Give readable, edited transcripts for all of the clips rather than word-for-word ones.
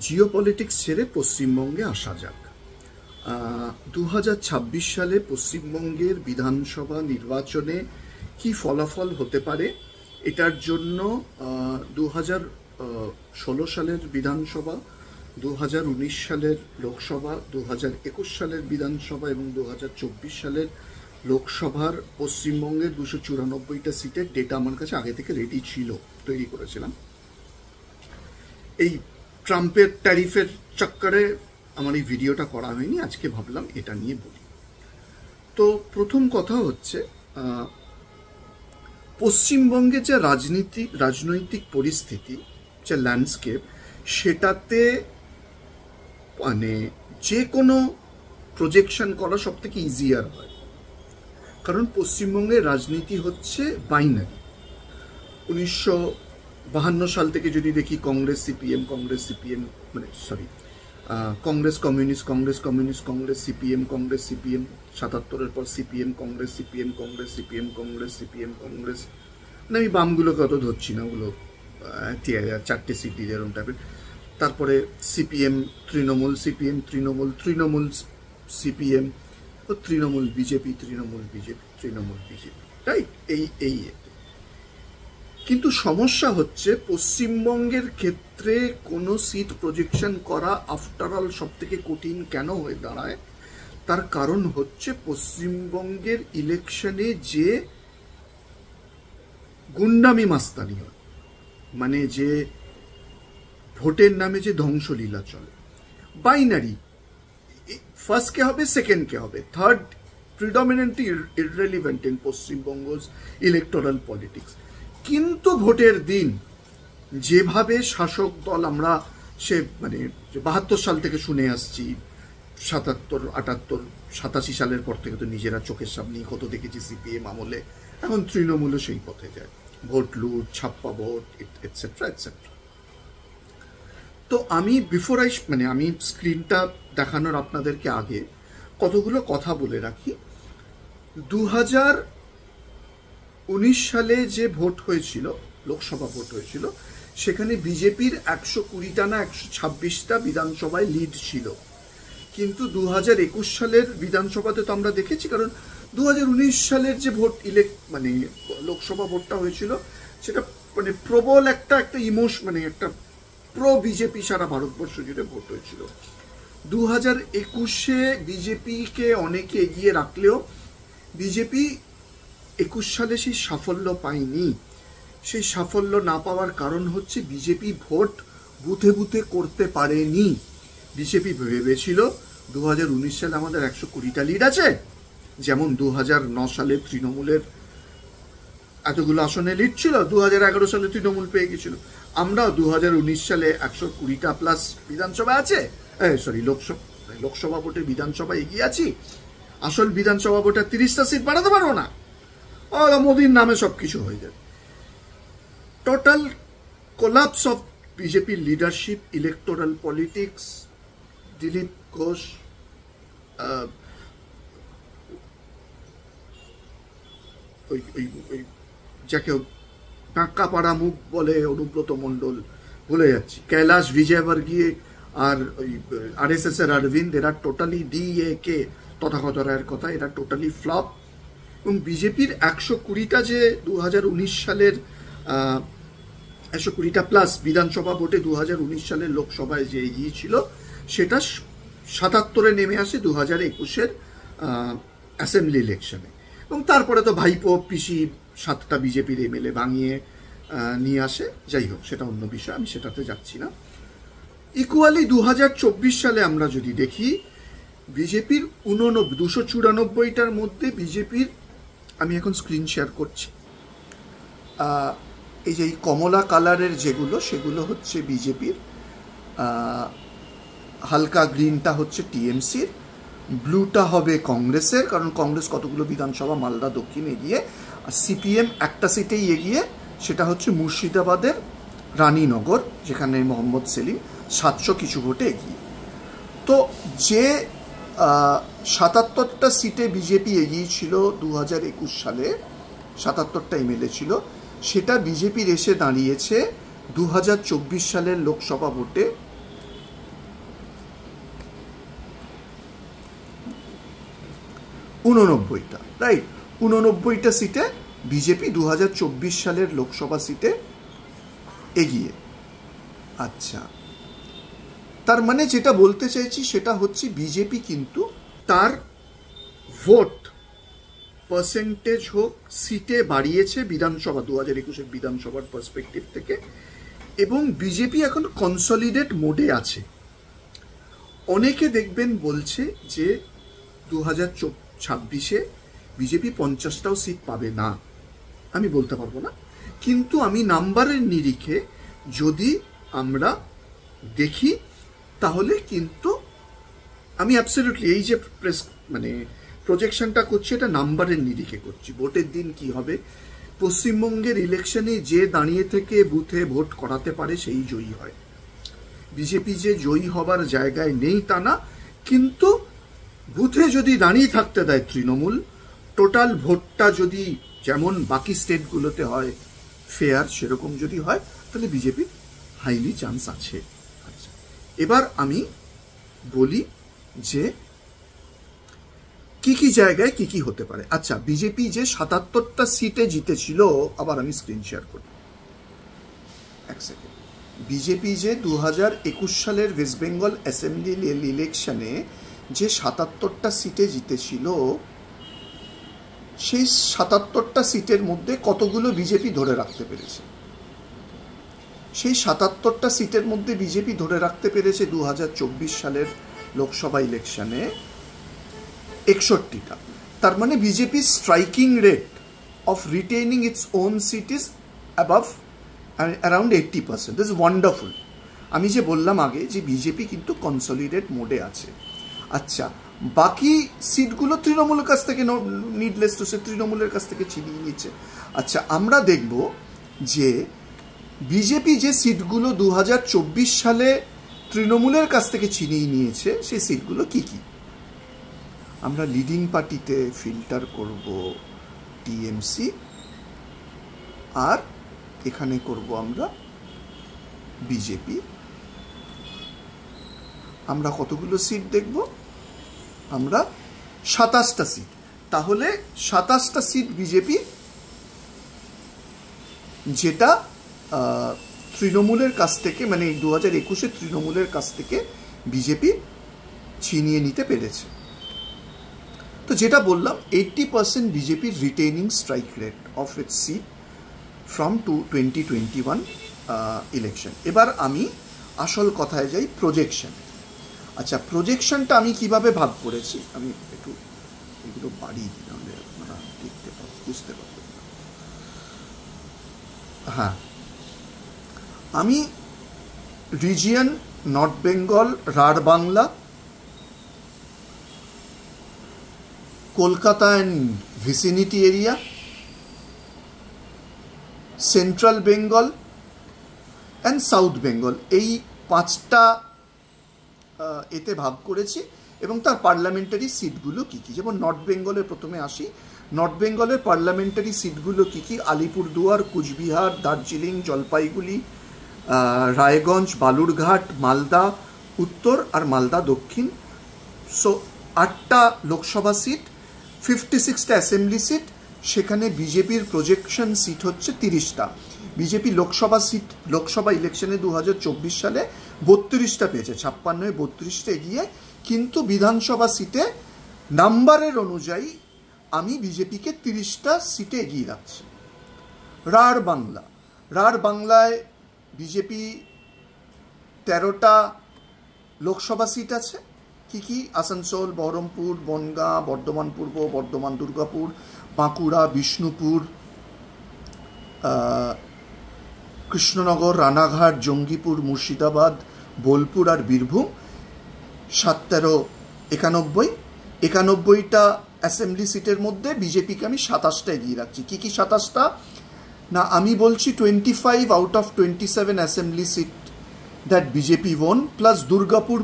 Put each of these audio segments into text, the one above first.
Geopolitics ছেড়ে পশ্চিমবঙ্গে আসা যাক। 2026 সালে পশ্চিমবঙ্গের বিধানসভা নির্বাচনে কি ফলাফল হতে পারে, এটার জন্য 2016 সালের বিধানসভা, 2019 সালের লোকসভা, 2021 সালের বিধানসভা এবং 2024 সালের লোকসভার পশ্চিমবঙ্গের 294টা সিটের ডেটা আমার কাছে আগে থেকে রেডি ছিল, তৈরি করেছিলাম। এই ট্রাম্পের ট্যারিফের চক্করে আমার এই ভিডিওটা করা হয়নি, আজকে ভাবলাম এটা নিয়ে বলি। তো প্রথম কথা হচ্ছে, পশ্চিমবঙ্গে যে রাজনৈতিক পরিস্থিতি, যে ল্যান্ডস্কেপ, সেটাতে মানে যে কোনো প্রজেকশন করা সব থেকে ইজিয়ার হয়, কারণ পশ্চিমবঙ্গের রাজনীতি হচ্ছে বাইনারি। 1952 সাল থেকে যদি দেখি Congress CPM, Congress communist, Congress CPM, 77-এর পর সিপিএম কংগ্রেস, মানে আমি বামগুলোকে অত ধরছি না, ওগুলো 4টে সিট দিয়ে এরকম টাইপের। তারপরে CPM Trinamool, Trinamool CPM, Trinamool BJP, right? এই কিন্তু সমস্যা হচ্ছে পশ্চিমবঙ্গের ক্ষেত্রে কোনো সিট প্রজেকশন করা আফটার অল সব থেকে কঠিন কেন হয়ে দাঁড়ায়, তার কারণ হচ্ছে পশ্চিমবঙ্গের ইলেকশনে যে গুন্ডামি মাস্তানি হয়, মানে যে ভোটের নামে যে ধ্বংসলীলা চলে, বাইনারি, ফার্স্ট কে হবে, সেকেন্ড কে হবে, থার্ড প্রিডমিনেন্টলি ইররেলিভেন্ট ইন পশ্চিমবঙ্গ's ইলেকটোরাল পলিটিক্স। কিন্তু ভোটের দিন যেভাবে শাসক দল, আমরা মানে 72 সাল থেকে শুনে আসছি, 77, 78, 87 সালের পর থেকে তো নিজেরা চোখের সামনেই কত দেখেছি সিপিএম আমলে, এখন তৃণমূলও সেই পথে যায়, ভোট লুট, ছাপ্পা ভোট, এটসেট্রা। তো আমি আমি স্ক্রিনটা দেখানোর আপনাদেরকে আগে কতগুলো কথা বলে রাখি। 2019 সালে যে ভোট হয়েছিল, লোকসভা ভোট হয়েছিল, সেখানে বিজেপির 120টা না 126টা বিধানসভায় লিড ছিল। কিন্তু 2021 সালের বিধানসভাতে তো আমরা দেখেছি, কারণ 2019 সালের যে ভোট মানে লোকসভা ভোটটা হয়েছিল, সেটা মানে প্রবল একটা একটা প্রো বিজেপি সারা ভারতবর্ষ জুড়ে ভোট হয়েছিল। 2021-এ বিজেপিকে অনেকে এগিয়ে রাখলেও বিজেপি 21 সালে সেই সাফল্য পায়নি। সেই সাফল্য না পাওয়ার কারণ হচ্ছে বিজেপি ভোট বুথে বুথে করতে পারেনি। বিজেপি ভেবেছিল 2019 সালে আমাদের 120টা লিড আছে, যেমন 2009 সালে তৃণমূলের এতগুলো আসনে লিড ছিল, 2011 সালে তৃণমূল পেয়ে গেছিল, আমরাও 2019 সালে 120টা প্লাস বিধানসভা আছে, লোকসভা ভোটে বিধানসভা এগিয়ে আছি, আসল বিধানসভা ভোটে 30টা সিট বাড়াতে পারবো না, মোদির নামে সবকিছু হয়ে যাবে। টোটাল কোলাপস অফ বিজেপির leadership, electoral politics, Dilip Ghosh, যাকে টাকা পাড়া মুখ বলে অনুব্রত মণ্ডল, ভুলে যাচ্ছি, কৈলাস বিজয়বর্গীয় আর ওই RSS এর অরবিন্দ, এরা টোটালি DAK তথাগত রায়ের কথা, এরা টোটালি ফ্লপ। এবং বিজেপির 120টা যে 2019 সালের 120টা প্লাস বিধানসভা ভোটে 2019 সালের লোকসভায় যে এগিয়েছিল, সেটা 77-এ নেমে আসে 2021-এর অ্যাসেম্বলি ইলেকশনে। এবং তারপরে তো ভাইপো পিসি 7টা বিজেপির MLA ভাঙিয়ে নিয়ে আসে, যাই হোক সেটা অন্য বিষয়, আমি সেটাতে যাচ্ছি না। ইকুয়ালি 2024 সালে আমরা যদি দেখি, বিজেপির 294টার মধ্যে বিজেপির, আমি এখন স্ক্রিন শেয়ার করছি, এই যে কমলা কালারের যেগুলো, সেগুলো হচ্ছে বিজেপির, হালকা গ্রিনটা হচ্ছে TMCর, ব্লুটা হবে কংগ্রেসের, কারণ কংগ্রেস কতগুলো বিধানসভা মালদা দক্ষিণ এগিয়ে, আর সিপিএম একটা সিটেই এগিয়ে, সেটা হচ্ছে মুর্শিদাবাদের রানীনগর, যেখানে মোহাম্মদ সেলিম 700 কিছু ভোটে এগিয়ে। তো যে 77টা সিটে বিজেপি এগিয়েছিল 2021 সালে, 77টা MLA ছিল, সেটা বিজেপির এসে দাঁড়িয়েছে 2024 সালের লোকসভা ভোটে 89টা, রাইট? 89টা সিটে বিজেপি 2024 সালের লোকসভা সিটে এগিয়ে। আচ্ছা, তার মানে যেটা বলতে চাইছি সেটা হচ্ছে বিজেপি কিন্তু তার ভোট পার্সেন্টেজ হোক সিটে বাড়িয়েছে বিধানসভা 2021 বিধানসভার পার্সপেক্টিভ থেকে, এবং বিজেপি এখন কনসলিডেট মোডে আছে। অনেকে দেখবেন বলছে যে 2026-এ বিজেপি 50টাও সিট পাবে না, আমি বলতে পারবো না, কিন্তু আমি নাম্বারের নিরিখে যদি আমরা দেখি তাহলে কিন্তু আমি অ্যাবসলিউটলি এই যে প্রজেকশনটা করছি এটা নাম্বারের নিরিখে করছি। ভোটের দিন কি হবে, পশ্চিমবঙ্গের ইলেকশনে যে দাঁড়িয়ে থেকে বুথে ভোট করাতে পারে সেই জয়ী হয়। বিজেপি যে জয়ী হবার জায়গায় নেই তা না, কিন্তু বুথে যদি দাঁড়িয়ে থাকতে দেয় তৃণমূল, টোটাল ভোটটা যদি যেমন বাকি স্টেটগুলোতে হয় ফেয়ার সেরকম যদি হয়, তাহলে বিজেপির হাইলি চান্স আছে। আচ্ছা, এবার আমি বলি যে কি কি জায়গায় কি কি হতে পারে। আচ্ছা, বিজেপি যে 77টা সিটে জিতেছিল, আবার আমি স্ক্রিন শেয়ার করি এক সেকেন্ড। বিজেপি যে 2021 সালের ওয়েস্ট বেঙ্গল অ্যাসেম্বলি ইলেকশনে যে 77টা সিটে জিতেছিল, সেই 77টা সিটের মধ্যে কতগুলো বিজেপি ধরে রাখতে পেরেছে? সেই 77টা সিটের মধ্যে বিজেপি ধরে রাখতে পেরেছে 2024 সালের লোকসভা ইলেকশনে 61টা। তার মানে BJP striking rate of retaining its own seat is above around 80%। This wonderful. আমি যে বললাম আগে যে বিজেপি কিন্তু কনসলিডেট মোডে আছে। আচ্ছা, বাকি সিটগুলো তৃণমূলের কাছ থেকে, নিডলেস টু সে, তৃণমূলের কাছ থেকে ছিনিয়ে নিচ্ছে। আচ্ছা, আমরা দেখব যে বিজেপি যে সিটগুলো 2024 সালে তৃণমূলের কাছ থেকে ছিনিয়ে নিয়েছে সেই সিটগুলো কি কি। আমরা লিডিং পার্টিতে ফিল্টার করব টিএমসি, আর এখানে করব আমরা বিজেপি। আমরা কতগুলো সিট দেখব? আমরা 27টা সিট। তাহলে 27টা সিট বিজেপি, যেটা তৃণমূলের কাছ থেকে, মানে 2021-এ তৃণমূলের কাছ থেকে বিজেপি ছিনিয়ে নিতে পেরেছে। তো যেটা বললাম, 80% বিজেপির retaining strike rate of its seat from 2021 election. এবার আমি আসল কথায় যাই, প্রজেকশন। আচ্ছা, প্রজেকশনটা আমি কিভাবে ভাগ করেছি, আমি একটু এগুলো বাড়িয়ে দিই, নাহলে আপনারা দেখতে পাবেন, বুঝতে পারবেন। হ্যাঁ, আমি region north Bengal, Rarh Bangla, Kolkata and vicinity area, central Bengal and south Bengal, এই 5টা এতে ভাগ করেছি, এবং তার পার্লামেন্টারি সিটগুলো কী কী। যেমন নর্থ বেঙ্গলের প্রথমে আসি। নর্থ বেঙ্গলের পার্লামেন্টারি সিটগুলো কী কী: আলিপুরদুয়ার, কুচবিহার, দার্জিলিং, জলপাইগুড়ি, রায়গঞ্জ, বালুরঘাট, মালদা উত্তর আর মালদা দক্ষিণ। সো 8টা লোকসভা সিট, 56টা অ্যাসেম্বলি সিট। সেখানে বিজেপির প্রজেকশন সিট হচ্ছে 30টা। বিজেপি লোকসভা ইলেকশনে 2024 সালে 32টা পেয়েছে, 56-এ 32টা এগিয়ে। কিন্তু বিধানসভা সিটে নাম্বারের অনুযায়ী আমি বিজেপিকে 30টা সিটে এগিয়ে রাখছি। রাঢ় বাংলায় বিজেপি 13টা লোকসভা সিট আছে। কি কি? আসানসোল, বহরমপুর, বনগাঁ, বর্ধমান পূর্ব, বর্ধমান দুর্গাপুর, বাঁকুড়া, বিষ্ণুপুর, কৃষ্ণনগর, রানাঘাট, জঙ্গিপুর, মুর্শিদাবাদ, বোলপুর আর বীরভূম। 7-13-91, 91টা অ্যাসেম্বলি সিটের মধ্যে বিজেপিকে আমি 27টা এগিয়ে রাখছি। কি কি 27টা? না, আমি বলছি 25 out of 27 assembly seat that BJP won, plus Durgapur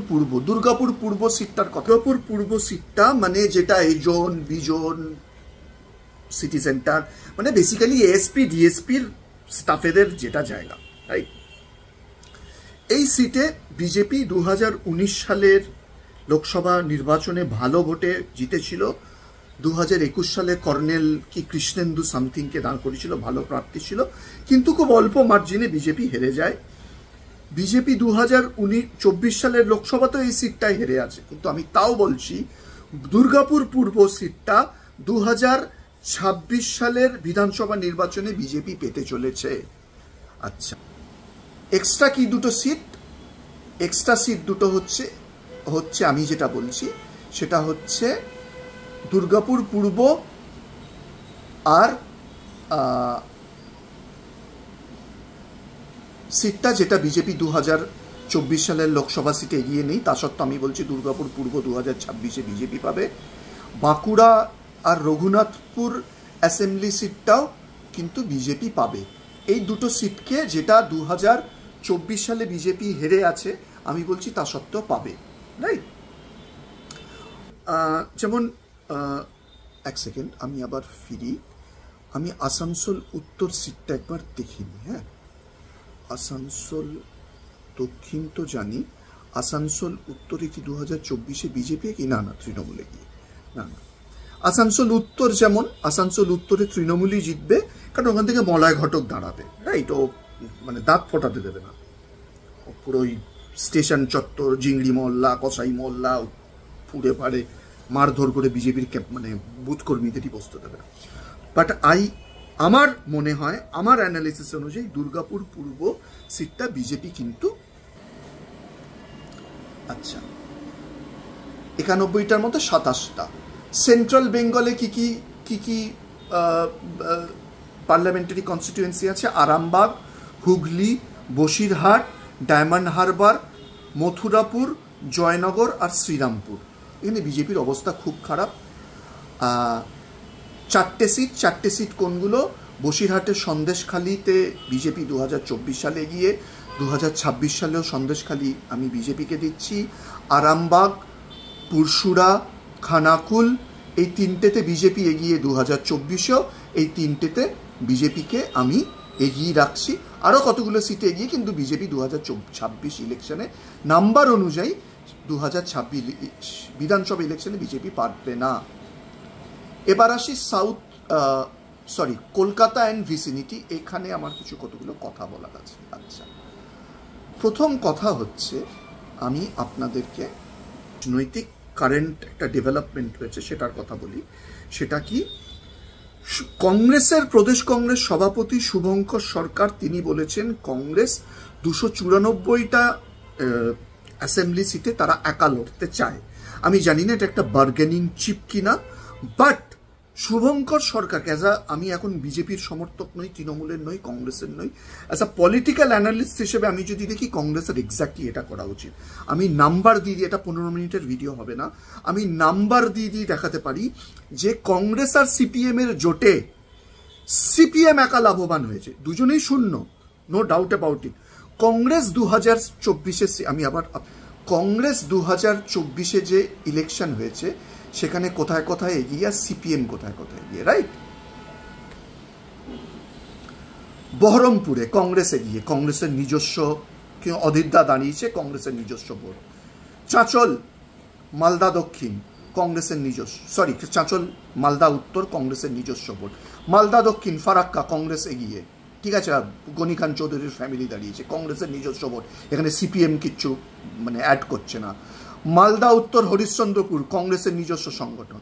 Purba সিটটার কথা। দুর্গাপুর পূর্ব সিটটা মানে যেটা A zone, B zone, city centre, মানে বেসিক্যালি এএসপি ডিএসপির স্টাফেদের যেটা জায়গা, রাইট? এই সিটে বিজেপি 2019 সালের লোকসভা নির্বাচনে ভালো ভোটে জিতেছিল। 2021 সালে কর্নেল কি কৃষ্ণেন্দু সামথিংকে দাঁড় করেছিল, ভালো প্রার্থী ছিল, কিন্তু খুব অল্প মার্জিনে বিজেপি হেরে যায়। বিজেপি 2024 সালের লোকসভাতেও এই সিটটাই হেরে আছে, কিন্তু আমি তাও বলছি দুর্গাপুর পূর্ব সিটটা 2026 সালের বিধানসভা নির্বাচনে বিজেপি পেতে চলেছে। আচ্ছা, এক্সট্রা কি দুটো সিট, এক্সট্রা সিট দুটো হচ্ছে আমি যেটা বলছি সেটা হচ্ছে দুর্গাপুর পূর্ব আর সিটটা যেটা বিজেপি 2024 সালের লোকসভা সিটে এগিয়ে নেই, তা সত্ত্বেও আমি বলছি দুর্গাপুর পূর্ব 2026-এ বিজেপি পাবে। বাঁকুড়া আর রঘুনাথপুর অ্যাসেম্বলি সিটটাও কিন্তু বিজেপি পাবে। এই দুটো সিটকে যেটা 2024 সালে বিজেপি হেরে আছে আমি বলছি তা সত্ত্বেও পাবে, রাইট? যেমন এক সেকেন্ড আমি আবার ফিরি, আমি আসানসোল উত্তর সিটটা একবার দেখিনি। হ্যাঁ, আসানসোল দক্ষিণ তো জানি, আসানসোল উত্তরে কি 2024-এ বিজেপি কি না তৃণমূলে গিয়ে না আসানসোল উত্তর, যেমন আসানসোল উত্তরে তৃণমূলই জিতবে, কারণ ওখান থেকে মলয় ঘটক দাঁড়াবে, রাইট? ও মানে দাঁত ফোটাতে দেবে না, পুরো ওই স্টেশন চত্বর, জিংড়ি মহল্লা, কসাই মহল্লা পুড়ে পাড়ে মারধর করে বিজেপির মানে বুথ কর্মীদেরই বসতে দেবে না। বাট আমার মনে হয়, আমার অ্যানালিসিস অনুযায়ী দুর্গাপুর পূর্ব সিটটা বিজেপি কিন্তু, আচ্ছা 91টার মধ্যে 27টা। সেন্ট্রাল বেঙ্গলে কি কি পার্লামেন্টারি কনস্টিটিউয়েন্সি আছে? আরামবাগ, হুগলি, বসিরহাট, ডায়মন্ড হারবার, মথুরাপুর, জয়নগর আর শ্রীরামপুর। এখানে বিজেপির অবস্থা খুব খারাপ। 4টে সিট কোনগুলো? বসিরহাটের সন্দেশখালিতে বিজেপি 2024 সালে এগিয়ে, 2026 সালেও সন্দেশখালি আমি বিজেপিকে দিচ্ছি। আরামবাগ, পুরসুরা, খানাকুল, এই 3টেতে বিজেপি এগিয়ে 2024-এও, এই 3টেতে বিজেপিকে আমি এগিয়ে রাখছি। আরও কতগুলো সিটে এগিয়ে, কিন্তু বিজেপি 2026 ইলেকশনে নাম্বার অনুযায়ী 2026 বিধানসভা ইলেকশনে বিজেপি পারবে না। এবার আসি কলকাতা অ্যান্ড ভিসিনিটি। এখানে আমার কতগুলো কথা বলার আছে। আচ্ছা, প্রথম কথা হচ্ছে আমি আপনাদেরকে নৈতিক কারেন্ট একটা ডেভেলপমেন্ট হয়েছে সেটার কথা বলি। সেটা কি? কংগ্রেসের প্রদেশ কংগ্রেস সভাপতি শুভঙ্কর সরকার তিনি বলেছেন কংগ্রেস 294টা অ্যাসেম্বলি সিটে তারা একা লড়তে চায়। আমি জানি না এটা একটা বার্গেনিং চিপ কিনা, বাট শুভঙ্কর সরকারকে আমি এখন বিজেপির সমর্থক নই, তৃণমূলের নই, কংগ্রেসের নই, অ্যাজ আ পলিটিক্যাল অ্যানালিস্ট হিসেবে আমি যদি দেখি কংগ্রেসের এক্স্যাক্টলি এটা করা উচিত। আমি নাম্বার দিয়ে এটা 15 মিনিটের ভিডিও হবে না, আমি নাম্বার দিয়ে দেখাতে পারি যে কংগ্রেস আর সিপিএম এর জোটে সিপিএম একা লাভবান হয়েছে, দুজনেই শূন্য, no doubt about it. Congress 2024-এ কংগ্রেস 2024-এ যে ইলেকশন হয়েছে সেখানে কোথায় কোথায় এগিয়ে, আর সিপিএম কোথায় কোথায় এগিয়ে, রাইট? বহরমপুরে কংগ্রেস এগিয়ে, কংগ্রেসের নিজস্ব অধীরদা দাঁড়িয়েছে, কংগ্রেসের নিজস্ব ভোট। চাঁচল মালদা দক্ষিণ কংগ্রেসের নিজস্ব, চাঁচল মালদা উত্তর কংগ্রেসের নিজস্ব ভোট। মালদা দক্ষিণ ফারাক্কা কংগ্রেস এগিয়ে, ঠিক আছে, গনি খান চৌধুরীর ফ্যামিলি দাঁড়িয়েছে, কংগ্রেসের নিজস্ব ভোট, এখানে সিপিএম কিচ্ছু মানে অ্যাড করছে না। মালদা উত্তর হরিশ্চন্দ্রপুর কংগ্রেসের নিজস্ব সংগঠন।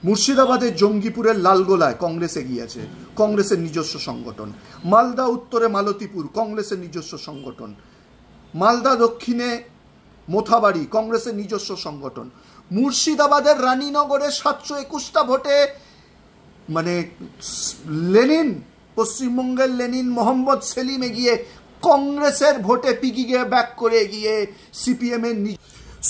মুর্শিদাবাদের জঙ্গিপুরের লালগোলায় কংগ্রেস এগিয়ে আছে, কংগ্রেসের নিজস্ব সংগঠন। মালদা উত্তরে মালতীপুর কংগ্রেসের নিজস্ব সংগঠন। মালদা দক্ষিণে মোথাবাড়ি কংগ্রেসের নিজস্ব সংগঠন। মুর্শিদাবাদের রানীনগরে 721টা ভোটে মানে লেনিন, পশ্চিমবঙ্গের লেনিন মোহাম্মদ সেলিম এগিয়ে, কংগ্রেসের ভোটে পিকি গিয়ে ব্যাক করে এগিয়ে সিপিএম এর।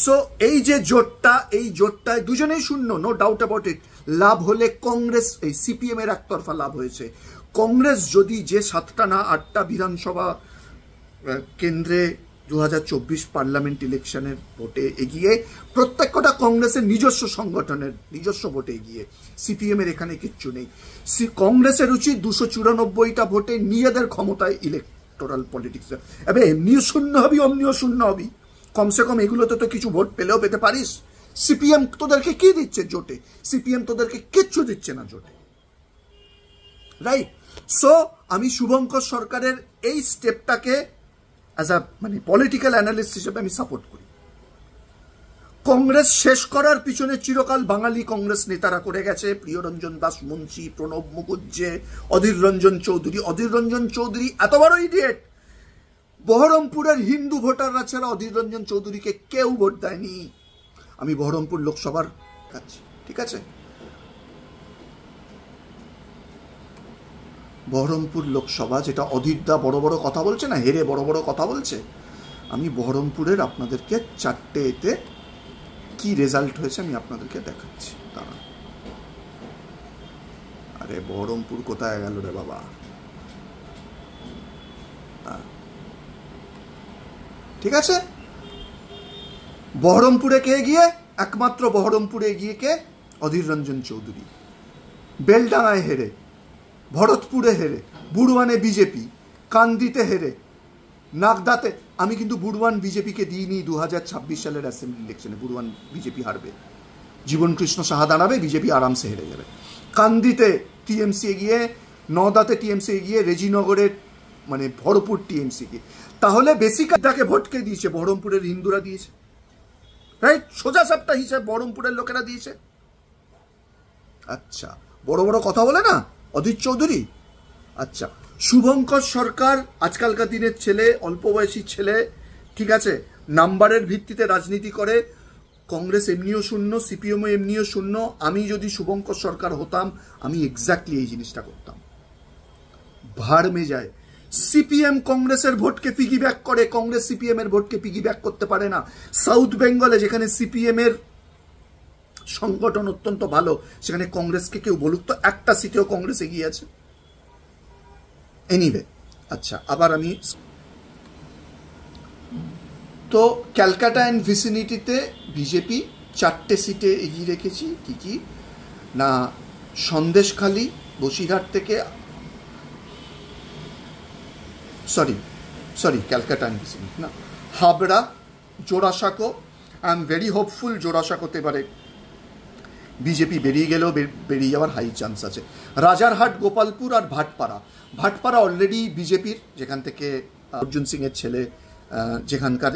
সো এই যে জোটটা, এই জোটটায় দুজনেই শূন্য, নো ডাউট অ্যাবাউট ইট। লাভ হলে কংগ্রেস, এই সিপিএম এর একতরফা লাভ হয়েছে। কংগ্রেস যদি যে 7টা না 8টা বিধানসভা কেন্দ্রে 2024 পার্লামেন্ট ইলেকশনের ভোটে এগিয়ে, প্রত্যেকটা কংগ্রেসের নিজস্ব সংগঠনের নিজস্ব ভোটে এগিয়ে, সিপিএম এর এখানে কিচ্ছু নেই। কংগ্রেসের উচিত 294টা ভোটে নিজেদের ক্ষমতায় ইলেকটোরাল পলিটিক্স, এবার এমনিও শূন্য হবি অমনিও শূন্য হবি, কমসে কম এগুলোতে তো কিছু ভোট পেলেও পেতে পারিস। সিপিএম তোদেরকে কি দিচ্ছে জোটে? সিপিএম তোদেরকে কিচ্ছু দিচ্ছে না জোটে, রাইট? সো আমি শুভঙ্কর সরকারের এই স্টেপটাকে অ্যাজ আ মানে পলিটিক্যাল অ্যানালিস্ট হিসেবে আমি সাপোর্ট করি। কংগ্রেস শেষ করার পিছনে চিরকাল বাঙালি কংগ্রেস নেতারা করে গেছে। প্রিয়রঞ্জন দাস মুন্সি, প্রণব মুখুজ্জে, অধীর রঞ্জন চৌধুরী। অধীর রঞ্জন চৌধুরী এত বড় ইডিয়েট, বহরমপুরের হিন্দু ভোটাররা ছাড়া অধীর রঞ্জন চৌধুরীকে কেউ ভোট দেয়নি। আমি বহরমপুর লোকসভার কাছে, ঠিক আছে, বহরমপুর লোকসভা যেটা অধীরদা বড় বড় কথা বলছে না, হেরে বড় বড় কথা বলছে, আমি বহরমপুরের আপনাদেরকে 4টে এতে কি রেজাল্ট হয়েছে আমি আপনাদেরকে দেখাচ্ছি। দাঁড়ান, আরে বহরমপুর কোথায় গেল রে বাবা? ঠিক আছে, বহরমপুরে কে এগিয়ে? একমাত্র বহরমপুরে এগিয়ে কে? অধীর রঞ্জন চৌধুরী। বেলডাঙায় হেরে, ভরতপুরে হেরে, বুড়ওয়ানে বিজেপি, কান্দিতে হেরে, নাগদাতে। আমি কিন্তু বুড়ওয়ান বিজেপিকে দিইনি 2026 সালের অ্যাসেম্বলি ইলেকশনে। বুড়ওয়ান বিজেপি হারবে, জীবন কৃষ্ণ সাহা দাঁড়াবে, বিজেপি আরামসে হেরে যাবে। কান্দিতে টিএমসি এগিয়ে, নওদাতে টিএমসি এগিয়ে, রেজিনগরের মানে ভরপুর টিএমসি কে। তাহলে বেসিকটাকে ভোটকে দিয়েছে বহরমপুরের হিন্দুরা দিয়েছে, রাইট? সোজা সাপটা হিসাব বহরমপুরের লোকেরা দিয়েছে। আচ্ছা, বড় বড় কথা বলে না অধীর চৌধুরী। আচ্ছা, শুভঙ্কর সরকার আজকালকার দিনের ছেলে, অল্প বয়সী ছেলে, ঠিক আছে, নাম্বারের ভিত্তিতে রাজনীতি করে। কংগ্রেস এমনিও শূন্য, সিপিএমও এমনিও শূন্য। আমি যদি শুভঙ্কর সরকার হতাম আমি এক্স্যাক্টলি এই জিনিসটা করতাম। ভাড় মে যায়। সিপিএম কংগ্রেসের ভোটকে পিগি ব্যাক করে, কংগ্রেস সিপিএম এর ভোটকে পিগি ব্যাক করতে পারে না। সাউথ বেঙ্গলে যেখানে সিপিএম এর সংগঠন অত্যন্ত ভালো, সেখানে কংগ্রেসকে কেউ বলুক তো একটা সিটেও কংগ্রেস এগিয়ে আছে? এনিওয়ে, আচ্ছা, আবার আমি তো ক্যালকাটা অ্যান্ড ভিসিনিটিতে বিজেপি 4টে সিটে এগিয়ে রেখেছি। কি কি না, সন্দেশখালি বসিরহাট থেকে, সরি ক্যালকাটা অ্যান্ড ভিসিনিটি না, Habra, Jorasanko. I am very hopeful জোড়াসাঁকোতে এবারে বিজেপি বেরিয়ে গেলেও বেরিয়ে যাওয়ার হাই চান্স আছে। রাজারহাট, গোপালপুর আর ভাটপাড়া অলরেডি বিজেপির, যেখান থেকে অর্জুন সিংয়ের ছেলে, যেখানকার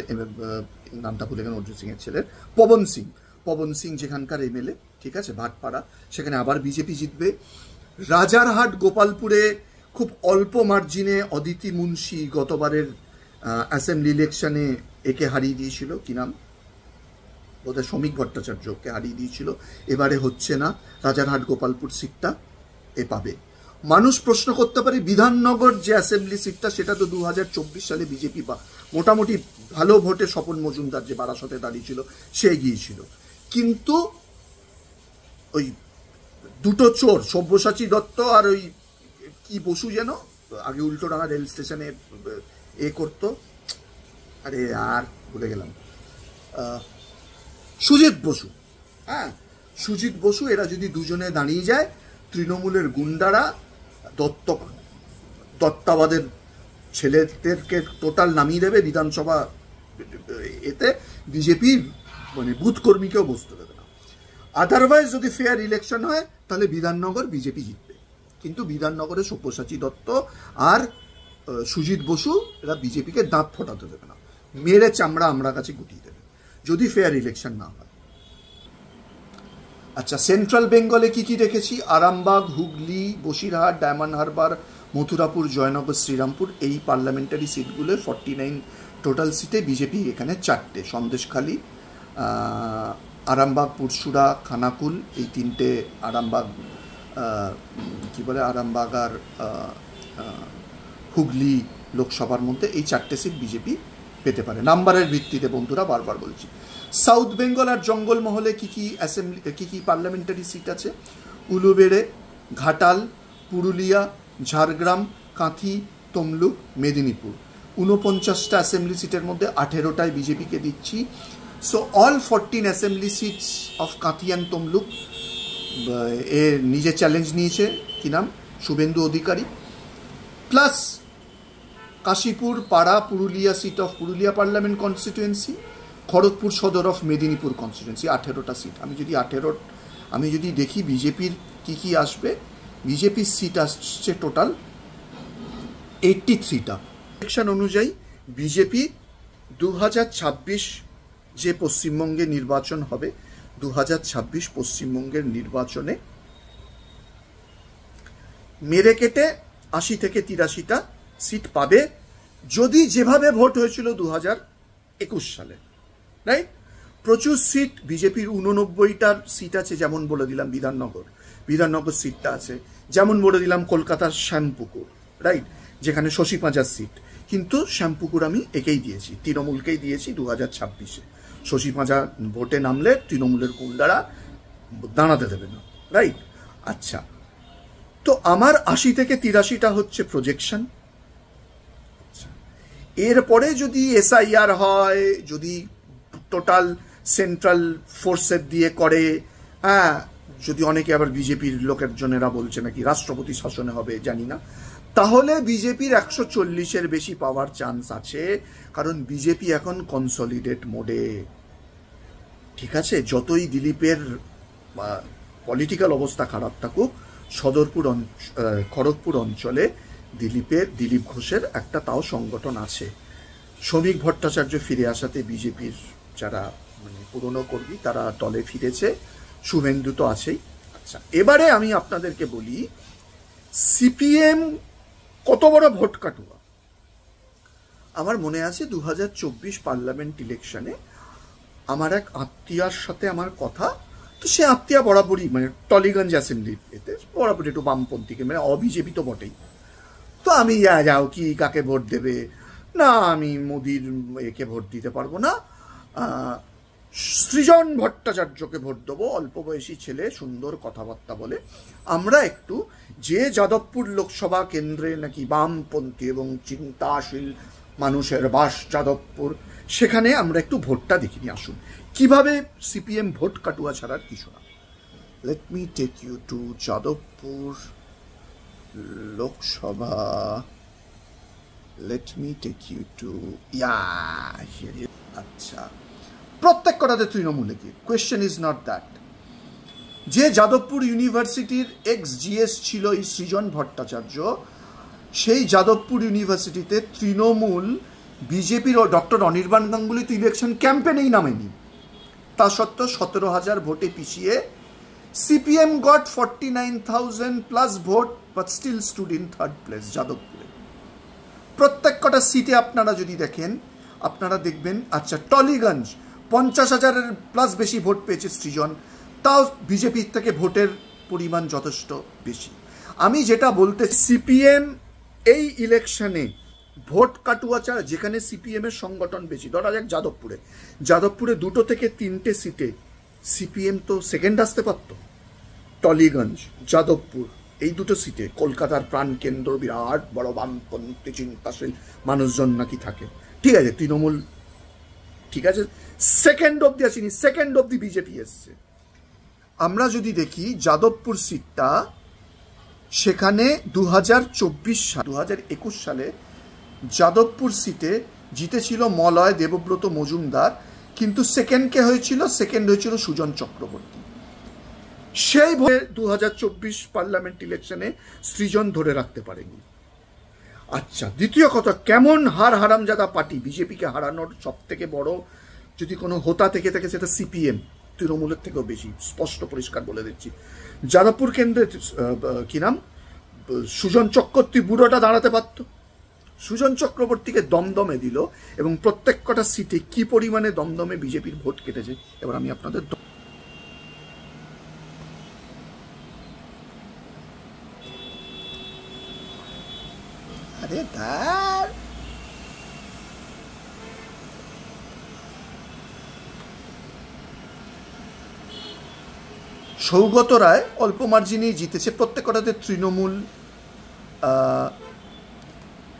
নামটা ভুলে গেলেন, অর্জুন সিংয়ের ছেলের পবন সিং যেখানকার এমএলএ, ঠিক আছে, ভাটপাড়া, সেখানে আবার বিজেপি জিতবে। রাজারহাট, গোপালপুরে খুব অল্প মার্জিনে অদিতি মুন্সি গতবারের অ্যাসেম্বলি ইলেকশনে একে হারিয়ে দিয়েছিল, কি নাম, বোধহয় শ্রমিক ভট্টাচার্যকে হারিয়ে দিয়েছিল। এবারে হচ্ছে না, রাজারহাট গোপালপুর সিটটা এ পাবে। মানুষ প্রশ্ন করতে পারে বিধাননগর যে অ্যাসেম্বলি সিটটা, সেটা তো 2024 সালে বিজেপি বা মোটামুটি ভালো ভোটে স্বপন মজুমদার যে বারাসতে দাঁড়িয়েছিল সে গিয়েছিল। কিন্তু ওই দুটো চোর, সব্যসাচী দত্ত আর ওই কি বসু যেন আগে উল্টোডাঙা রেল স্টেশনে এ করতো, আরে আর ভুলে গেলাম, সুজিত বসু, হ্যাঁ সুজিত বসু, এরা যদি দুজনে দাঁড়িয়ে যায়, তৃণমূলের গুন্ডারা দত্তাবাদের ছেলেদেরকে টোটাল নামিয়ে দেবে বিধানসভা এতে, বিজেপির মানে বুথ কর্মীকেও বসতে দেবে না। আদারওয়াইজ যদি ফেয়ার ইলেকশন হয় তাহলে বিধাননগর বিজেপি জিতবে, কিন্তু বিধাননগরে সব্যসাচী দত্ত আর সুজিত বসু এরা বিজেপিকে দাঁত ফোটাতে দেবে না, মেরে চামড়া আমরা কাছে গুটিয়ে দেবে যদি ফেয়ার ইলেকশন না হয়। আচ্ছা, সেন্ট্রাল বেঙ্গলে কি কি রেখেছি? আরামবাগ, হুগলি, বসিরহাট, ডায়মন্ড হারবার, মথুরাপুর, জয়নগর, শ্রীরামপুর, এই পার্লামেন্টারি সিটগুলো 49 টোটাল সিটে বিজেপি এখানে 4টে, সন্দেশখালি, আরামবাগ, পুরসুরা, খানাকুল, এই 3টে, আরামবাগ কি বলে, আরামবাগ আর হুগলি লোকসভার মধ্যে এই 4টে সিট বিজেপি পেতে পারে নাম্বারের ভিত্তিতে। বন্ধুরা বারবার বলছি, সাউথ বেঙ্গল আর জঙ্গলমহলে কি কি অ্যাসেম্বলি কি কি পার্লামেন্টারি সিট আছে? উলুবেড়ে, ঘাটাল, পুরুলিয়া, ঝাড়গ্রাম, কাঁথি, তমলুক, মেদিনীপুর। 49টা অ্যাসেম্বলি সিটের মধ্যে 18টায় বিজেপিকে দিচ্ছি। So all 14 assembly seats of Kanthi and Tamluk এ নিজে চ্যালেঞ্জ নিয়েছে, কি নাম, Suvendu Adhikari. Plus Kashipur, Para, Purulia seat of Purulia parliament constituency, Kharagpur Sadar of Medinipur constituency 18টা সিট। আমি যদি দেখি বিজেপির কি আসবে, বিজেপির সিট আসছে টোটাল 83টা। ইলেকশন অনুযায়ী বিজেপি 2026 যে পশ্চিমবঙ্গে নির্বাচন হবে, 2026 পশ্চিমবঙ্গের নির্বাচনে মেরে কেটে 80 থেকে 83টা সিট পাবে, যদি যেভাবে ভোট হয়েছিল 2021 সালে, রাইট? প্রচুর সিট বিজেপির 89টার সিট আছে, যেমন বলে দিলাম বিধাননগর সিটটা আছে, যেমন বলে দিলাম কলকাতার শ্যামপুকুর, রাইট, যেখানে শশী পাঁজার সিট, কিন্তু শ্যামপুকুর আমি একেই দিয়েছি, তৃণমূলকেই দিয়েছি 2026-এ। শশী পাঁজা ভোটে নামলে তৃণমূলের গুন্ডারা দাঁড়াতে দেবে না, রাইট? আচ্ছা, তো আমার 80 থেকে 83টা হচ্ছে প্রজেকশন। এরপরে যদি SIR হয়, যদি টোটাল সেন্ট্রাল ফোর্সের দিয়ে করে, হ্যাঁ, যদি অনেকে আবার বিজেপির লোকের জনেরা বলছে নাকি রাষ্ট্রপতি শাসনে হবে, জানি না, তাহলে বিজেপির 140-এর বেশি পাওয়ার চান্স আছে, কারণ বিজেপি এখন কনসলিডেট মোডে। ঠিক আছে, যতই দিলীপের পলিটিক্যাল অবস্থা খারাপ থাকুক, খড়গপুর অঞ্চলে দিলীপ ঘোষের একটা তাও সংগঠন আছে। শ্রমিক ভট্টাচার্য ফিরে আসাতে বিজেপির যারা পুরনো কর্মী তারা দলে ফিরেছে, শুভেন্দু তো আছেই। আচ্ছা, এবারে আমি আপনাদেরকে বলি সিপিএম কত বড় ভোট কাটুয়া। আমার মনে আছে 2024 পার্লামেন্ট ইলেকশনে আমার এক আত্মীয়ার সাথে আমার কথা, তো সে আত্মীয়া বরাবরই টলিগঞ্জ অ্যাসেম্বলি এতে বরাবরই একটু বামপন্থীকে, অবিজেপি তো বটেই। তো আমি যাও কি কাকে ভোট দেবে, না আমি মোদির একে ভোট দিতে পারবো না, সৃজন ভট্টাচার্যকে ভোট দেবো, অল্প বয়সী ছেলে, সুন্দর কথাবার্তা বলে। আমরা একটু যে যাদবপুর লোকসভা কেন্দ্রে নাকি বামপন্থী এবং চিন্তাশীল মানুষের বাস যাদবপুর, সেখানে আমরা একটু ভোটটা দেখিনি। আসুন কিভাবে সিপিএম ভোট কাটুয়া ছাড়ার কিছু না। Let me take you to Jadavpur Lok Sabha, let me take you to আচ্ছা, প্রত্যেক কটাতে তৃণমূলে কি, কোয়েশ্চেন ইজ নট দ্যাট। যে যাদবপুর ইউনিভার্সিটির GS ছিল এই সৃজন ভট্টাচার্য, সেই যাদবপুর ইউনিভার্সিটিতে তৃণমূল, বিজেপির ও ডক্টর অনির্বাণ গাঙ্গুলি তো ইলেকশন ক্যাম্পেনেই নামেনি, তা সত্ত্বেও 17,000 ভোটে পিছিয়ে CPM got 49,000+ vote, but still stood in 3rd place যাদবপুরে। প্রত্যেক কটা সিটে আপনারা যদি দেখেন, আপনারা দেখবেন, আচ্ছা টলিগঞ্জ 50,000+ বেশি ভোট পেয়েছে সৃজন, তাও বিজেপির থেকে ভোটের পরিমাণ যথেষ্ট বেশি। আমি যেটা বলতে, সিপিএম এই ইলেকশনে ভোট কাটুয়া ছাড়া, যেখানে সিপিএম এর সংগঠন বেশি, ধরা যাক যাদবপুরে 2 থেকে 3টে সিটে সিপিএম তো সেকেন্ড আসতে পারত। টলিগঞ্জ, যাদবপুর, এই 2টো সিটে কলকাতার প্রাণকেন্দ্র, বিরাট বড় বামপন্থী চিন্তাশীল মানুষজন নাকি থাকে, ঠিক আছে, তৃণমূল ঠিক আছে, সেকেন্ড অব্দি আসেনি, সেকেন্ড অব্দি বিজেপি এসছে। আমরা যদি দেখি যাদবপুর সিটটা, সেখানে 2021 সালে যাদবপুর সিটে জিতেছিল মলয় দেবব্রত মজুমদার, কিন্তু সেকেন্ড হয়েছিল সুজন চক্রবর্তী। সেই ভোটে 2024 পার্লামেন্ট ইলেকশনে সৃজন ধরে রাখতে পারেনি। আচ্ছা, দ্বিতীয় কথা, কেমন হারামজাদা পার্টি, বিজেপিকে হারানোর সব থেকে বড় যদি কোনো হোতা থেকে থাকে সেটা সিপিএম, তৃণমূলের থেকেও বেশি, স্পষ্ট পরিষ্কার বলে দিচ্ছি। যাদবপুর কেন্দ্রে কি নাম, সুজন চক্রবর্তী বুড়োটা দাঁড়াতে পারত, সুজন চক্রবর্তীকে দমদমে দিল, এবং প্রত্যেক কটা সিটে কি পরিমাণে দমদমে বিজেপির ভোট কেটেছে এবার আমি আপনাদের সৌগত রায় অল্প মার্জিনেই জিতেছে, প্রত্যেক কটাতে তৃণমূল।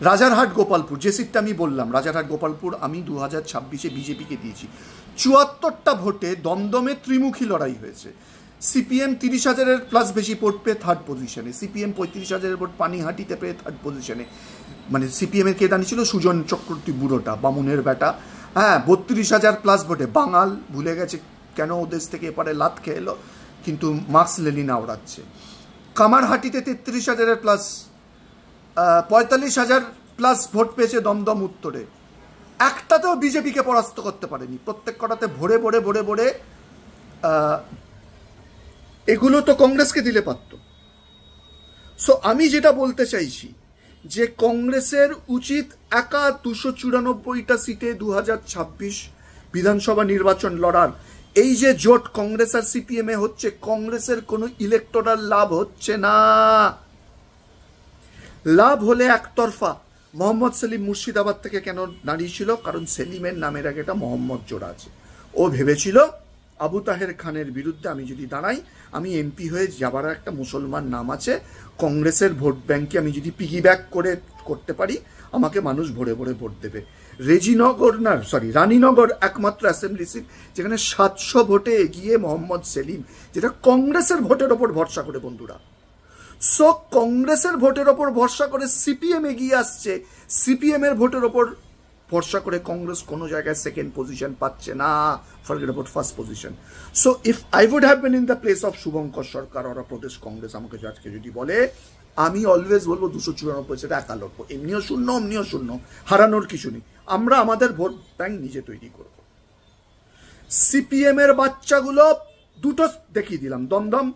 রাজারহাট গোপালপুর, যে সিটটা আমি বললাম, রাজারহাট গোপালপুর আমি 2026-এ বিজেপিকে দিয়েছি। 74টা ভোটে দমদমে ত্রিমুখী লড়াই হয়েছে। সিপিএম 30,000+ বেশি ভোট পেয়ে 3rd পজিশনে, সিপিএম 35,000 ভোট পানিহাটিতে পেয়ে 3rd পজিশনে। সিপিএমের কে দাঁড়িয়েছিল সুজন চক্রবর্তী বুড়োটা, বামুনের বেটা, হ্যাঁ 32,000 প্লাস ভোটে বাঙাল ভুলে গেছে কেন ও দেশ থেকে এপারে লাত খেয়ে এলো, কিন্তু মার্কস লেনিন আওড়াচ্ছে। কামারহাটিতে 33,000 প্লাস, 45,000 প্লাস ভোট পেয়েছে দমদম উত্তরে। একটাতেও বিজেপিকে পরাস্ত করতে পারেনি, প্রত্যেক কটাতে ভরে ভরে ভরে ভরে। এগুলো তো কংগ্রেসকে দিলে পারত। সো আমি যেটা বলতে চাইছি যে কংগ্রেসের উচিত একা 294টা সিটে 2026 বিধানসভা নির্বাচন লড়ার। এই যে জোট কংগ্রেস আর সিপিএম এ হচ্ছে, কংগ্রেসের কোনো ইলেকটোরাল লাভ হচ্ছে না। লাভ হলে একতরফা। মোহাম্মদ সেলিম মুর্শিদাবাদ থেকে কেন দাঁড়িয়েছিল? কারণ সেলিমের নামের আগে একটা মোহাম্মদ জোড়া আছে। ও ভেবেছিল আবু তাহের খানের বিরুদ্ধে আমি যদি দাঁড়াই, আমি এমপি হয়ে যাবার একটা মুসলমান নাম আছে, কংগ্রেসের ভোট ব্যাংকে আমি যদি পিগি ব্যাক করতে পারি, আমাকে মানুষ ভরে ভরে ভোট দেবে। রানীনগর একমাত্র অ্যাসেম্বলি সিট যেখানে 700 ভোটে এগিয়ে মোহাম্মদ সেলিম, যেটা কংগ্রেসের ভোটের ওপর ভরসা করে বন্ধুরা। সো কংগ্রেসের ভোটের ওপর ভরসা করে সিপিএম এগিয়ে আসছে, সিপিএম এর ভোটের ওপর ভরসা করে কংগ্রেস কোনো জায়গায় সেকেন্ড পজিশন পাচ্ছে না, forget about first position. So if I would have been in the place of Shubhankar Sarkar ওরা প্রদেশ কংগ্রেস আমাকে আজকে যদি বলে, আমি অলওয়েজ বলবো 294 সেটা একা লড়বো, এমনিও শূন্য অমনিও শূন্য, হারানোর কিছু নেই। আমরা আমাদের ভোট ব্যাংক নিজে তৈরি করব। সিপিএম এর বাচ্চাগুলো দুটো দেখিয়ে দিলাম, দমদম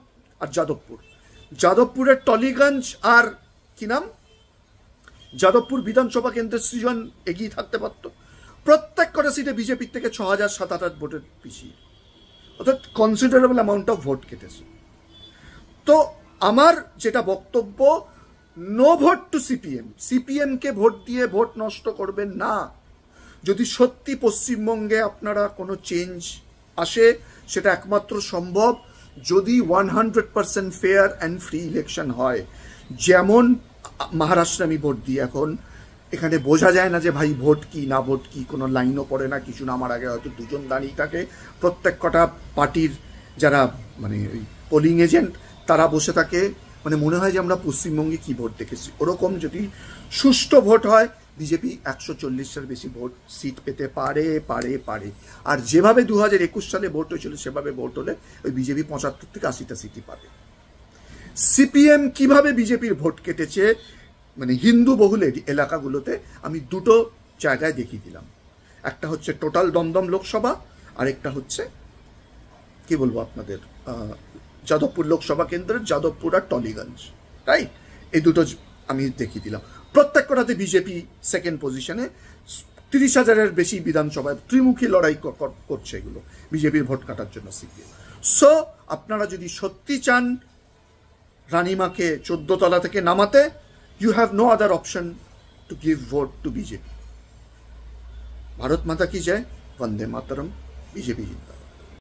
আর যাদবপুর। যাদবপুরের টলিগঞ্জ আর কি নাম, যাদবপুর বিধানসভা কেন্দ্রের সৃজন এগিয়ে থাকতে পারত। প্রত্যেক কটা সিটে বিজেপির থেকে 6,000-7,000 ভোটের পিছিয়ে, অর্থাৎ কনসিডারেবল অ্যামাউন্ট অফ ভোট কেটেছে। তো আমার যেটা বক্তব্য, no vote to CPM. CPM কে ভোট দিয়ে ভোট নষ্ট করবেন না। যদি সত্যি পশ্চিমবঙ্গে আপনারা কোনো চেঞ্জ আসে, সেটা একমাত্র সম্ভব যদি 100% ফেয়ার অ্যান্ড ফ্রি ইলেকশন হয়। যেমন মহারাষ্ট্রে আমি ভোট দিই, এখন এখানে বোঝা যায় না যে ভাই ভোট কি না ভোট কি, কোনো লাইনও পড়ে না কিছু না। আমার আগে হয়তো দুজন দাঁড়িয়ে থাকে, প্রত্যেক কটা পার্টির যারা মানে ওই পোলিং এজেন্ট তারা বসে থাকে, মানে মনে হয় যে আমরা পশ্চিমবঙ্গে কি ভোট দেখেছি। ওরকম যদি সুষ্ঠু ভোট হয়, বিজেপি 140টার বেশি ভোট সিট পেতে পারে পারে পারে। আর যেভাবে 2021 সালে ভোট হয়েছিল সেভাবে ভোট হলে ওই বিজেপি 75 থেকে 80টা সিটই পাবে। সিপিএম কিভাবে বিজেপির ভোট কেটেছে মানে হিন্দু বহুল এলাকাগুলোতে, আমি দুটো জায়গায় দেখিয়ে দিলাম। একটা হচ্ছে টোটাল দমদম লোকসভা, আর একটা হচ্ছে কি বলবো আপনাদের যাদবপুর লোকসভা কেন্দ্রের যাদবপুর আর টলিগঞ্জ, রাইট? এই দুটো আমি দেখিয়ে দিলাম। প্রত্যেক কটাতে বিজেপি সেকেন্ড পজিশনে, 30,000-এর বেশি বিধানসভায় ত্রিমুখী লড়াই করছে এগুলো বিজেপির ভোট কাটার জন্য সিপিএম। সো আপনারা যদি সত্যি চান রানিমাকে 14 তলা থেকে নামাতে, you have no other option to give vote to BJP. Bharat माता की जय, वंदे मातरम, बीजेपी जिंदाबाद।